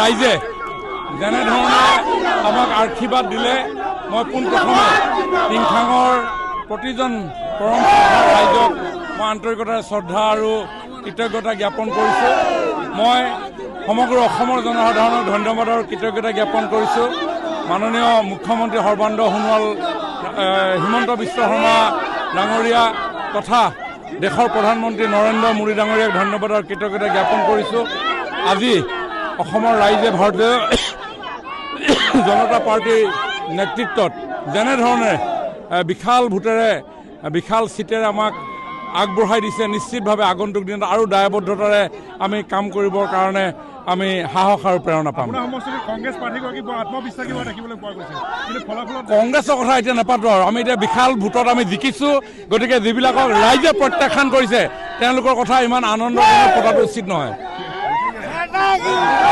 ৰাইজে যেনেধৰণে আমাক আশীৰ্বাদ দিলে মই পোনপ্ৰথমে টিংখাঙৰ প্ৰতিজন পৰম ৰাইজক মই আন্তৰিকতাৰে শ্ৰদ্ধা আৰু কৃতজ্ঞতা জ্ঞাপন কৰিছোঁ। মই সমগ্ৰ অসমৰ জনসাধাৰণক ধন্যবাদ আৰু কৃতজ্ঞতা জ্ঞাপন কৰিছোঁ। মাননীয় মুখ্যমন্ত্ৰী সৰ্বানন্দ সোণোৱাল, হিমন্ত বিশ্ব শৰ্মা ডাঙৰীয়া তথা দেশৰ প্ৰধানমন্ত্ৰী নৰেন্দ্ৰ মোদী ডাঙৰীয়াক ধন্যবাদ আৰু কৃতজ্ঞতা জ্ঞাপন কৰিছোঁ। আজি অসমৰ ৰাইজে ভাৰতীয় জনতা পাৰ্টীৰ নেতৃত্বত যেনেধৰণে বিশাল ভোটেৰে বিশাল চিটেৰে আমাক আগবঢ়াই দিছে, নিশ্চিতভাৱে আগন্তুক দিনত আৰু দায়বদ্ধতাৰে আমি কাম কৰিবৰ কাৰণে আমি সাহস আৰু প্ৰেৰণা পাম। কংগ্ৰেছৰ কথা এতিয়া নাপাতো আৰু আমি এতিয়া বিশাল ভোটত আমি জিকিছোঁ। গতিকে যিবিলাকক ৰাইজে প্ৰত্যাখ্যান কৰিছে তেওঁলোকৰ কথা ইমান আনন্দ পতাটো উচিত নহয়।